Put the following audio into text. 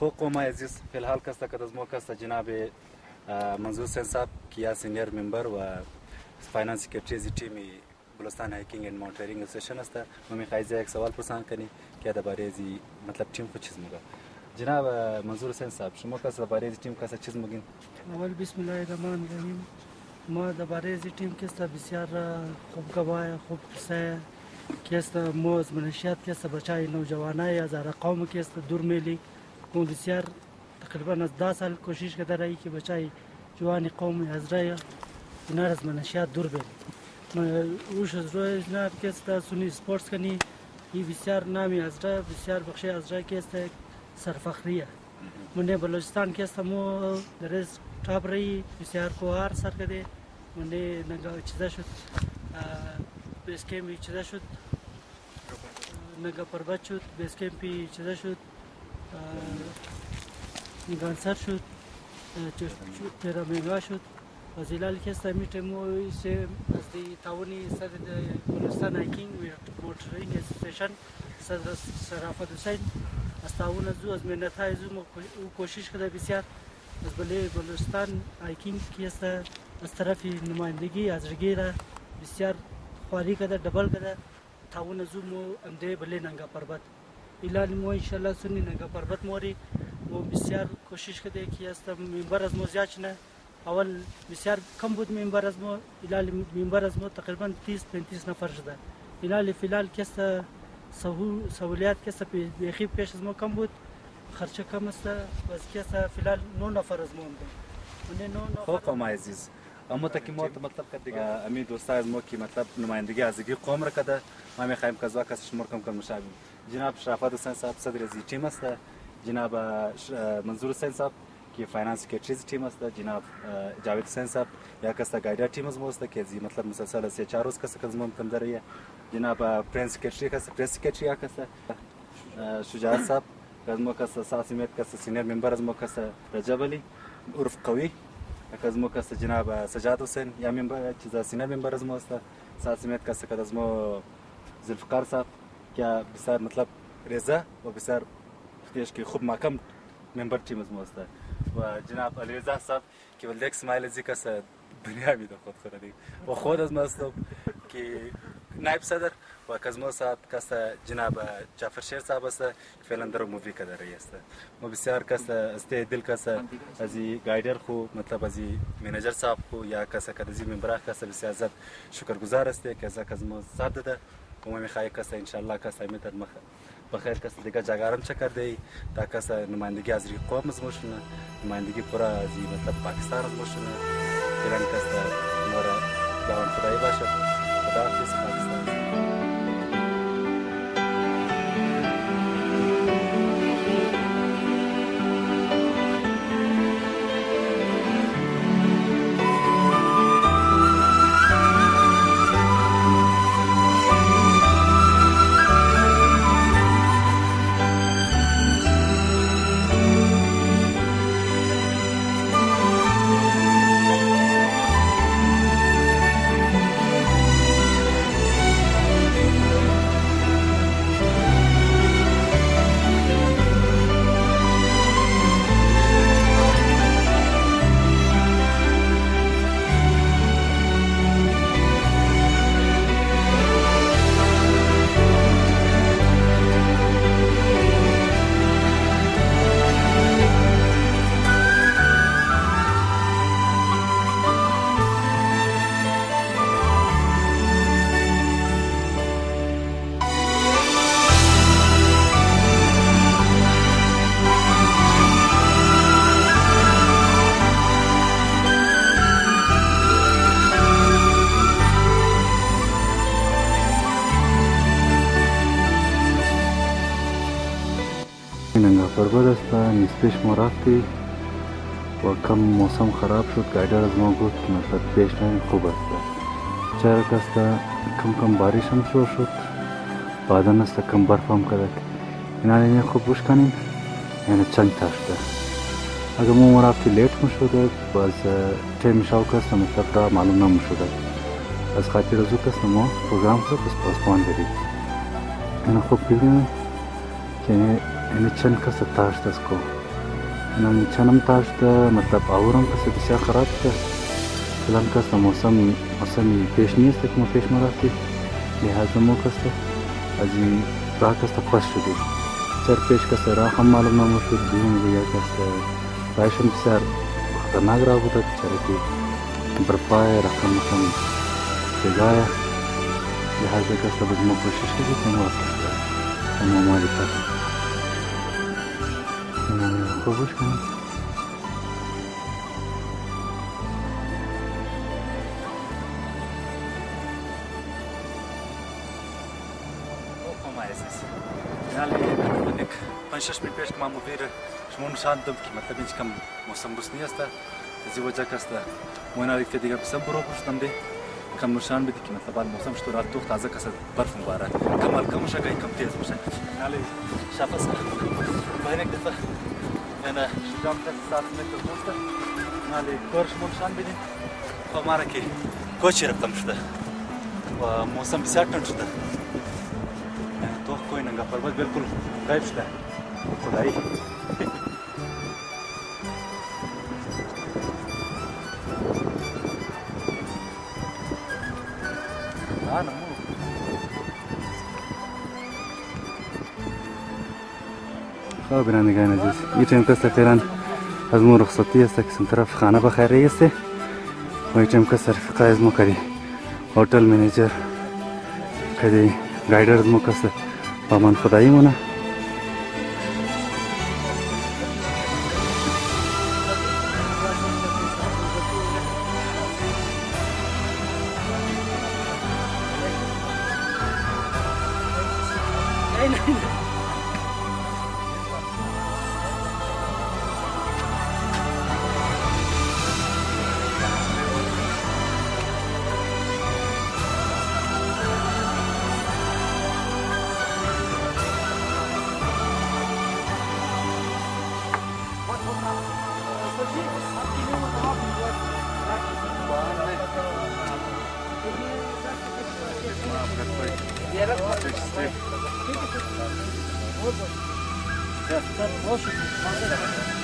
خو قوم عزیز فی الحال کسته که از ما کسته جناب منظور سین صاحب که یا سینیر ممبر و فاینانس سکرتری از تیم بلوچستان هایکینگ اند مانیتورینگ اسوسییشن است. ما می‌خوایم یک سوال پرسان کنیم که درباره از مطلب تیم خود چیز میگه. جناب منظور سین صاحب شما کسته درباره از تیم کسته چیز میگین؟ اول بسم الله الرحمن الرحیم. ما درباره از تیم کسته بسیار خوب گواه خوب قصه کسته ما از منشیات کسته بچای نوجوانای از رقم کسته دور میلی کون بسیار تقریبا از 10 سال کوشش کرده رایی که بچای جوان قوم از رای اینا از منشیات دور بیلی. روش از روی اینا کسته سونی سپورتس کنی این بسیار نامی از رای بسیار بخشی از رای کسته سرفخریه. منه بلوچستان کسته مو درس تاب رایی بسیار کوهار سر کده منه نگاه چیزا شد بیس کمپی چیزا شد نگاه پربت شد بیس کمپی چیزا شد نگاه سر شد تیرا میگاه شد و زیلال کسته میشه مو ایسه از دی تاونی صدر بلوچستان هایکینگ و موتورینگ اسوسییشن صدر شرافت حسین از تاون از او از منت های از او کوشش کرده بسیار از بلوچستان هایکینگ کسته از طرف نمایندگی از رگیره بسیار خواری کرده دبل کرده تاون از او مو امده بله ننگا پربت ایلال مو انشالله سنی ننگا پربت موری مو بسیار کوشش کرده که است منبر از مو زیاد نه اول بسیار کم بود منبر از مو ایلال منبر از مو تقریبا 30-35 نفر شده ایلال فیلال کسته سهولیات کسته بیخی پیش از مو کم بود خرچه کم است از کسته فیلال 9 نفر از مو هم خب قوم عزیز اما تکی ما مطلب که دیگه امی دوستا از ما که مطلب نمایندگی ازگی قوم را کده ما میخوایم که زوا کس شمار کم مشابه جناب شرافت حسین صاحب صدر از تیم است جناب منظور حسین صاحب که فاینانس سکرتری تیم است جناب جاوید حسین صاحب یا کس گایدر تیم از ماست که زی مطلب مسلسل 3-4 روز کس که زمان کم داره جناب پرنس سکرتری کس پرنس سکرتری یا کس شجاع صاحب از ما کس ساسیمیت کس سینیر ممبر از ما کس رجب علی عرف قوی از ما کس جناب سجاد حسین یا ممبر چیزا سینیر ممبر از ما است ساسیمیت کس که از ما ذوالفقار صاحب که بسیار مطلب رضا و بسیار اختیارش که خوب محکم ممبر تیم از ما است و جناب علی رضا صاحب که ولدک اسماعیل زی کس دنیا میده خود خودی و خود از ما است که نایب صدر و کازمو صاحب کس جناب جعفر شیر صاحب است فعلا در مووی کده رئی است ما بسیار کس است دل کس از گایدر خو مطلب از منیجر صاحب خو یا کس کدی ممبر کس بسیار زیاد شکرگزار است که از کازمو ساعت ده و ما میخواهیم کس ان شاء الله کس میتر مخ بخیر کس دیگه جگرم چه کرده تا کس نمایندگی از قوم از ماشونه نمایندگی پورا از مطلب پاکستان از ماشونه ایران کس مورا داون خدای باشه خدا حافظ پاکستان برباد است نسبش ما رفتی و کم موسم خراب شد گایدر از ما گفت که مطلب پیش خوب است چرا که کم بارش هم شروع شد بعدا است کم برف هم کرد اینا خوب گوش کنیم یعنی چند تاشته اگر ما رفتی لیت می شده باز تیم شاو کست مطلب را معلوم نمی شده از خاطر از او کست ما پروگرام کرد بس پاسپان بدید اینا خوب بگیم که این چند کس تاشت است کو نم چنم تاشت مطلب آورم کسی بسیار خراب شده. فلان کسی موسمی پیش نیست که ما پیش ما رفتی. لحاظا مو کسی از این راه کسی خوش شدی. چر پیش کسی راه هم معلوم نموشد بیرون دیگر کسی راهشون بسیار خطرناک راه بوده چرا که برپای رقم کم جگاه لحاظا کسی باز ما کوشش کردی که ما رفته اما مالی کسی خوبش کنم. يعني 5-6 من پیش که ما مدیر شما نشان دادم که مطلب اینجا کم موسم روسنی است از این وجه است مونا که دیگه بسیار برو پشتم دی کم نشان بدی که مطلب موسم شطور تو تازه کس برف مباره کمال کمش اگه کم تیز باشه يعني شافس باید یک دفعه انا شجام 3 متر دوسته يعني کارش نشان بدی خب ماره که کوچی رفتم شده و موسم بسیار تند شده تو کوئی نگاه پرواز بالکل غیب شده خدایی خب بینندگان عزیز این تایم که فعلا از ما رخصتی است که سم طرف خانه بخیری است و این تایم که رفقای از ما کردی هتل منیجر کردی گایدر از ما کسی با من خدایی مونه Sir,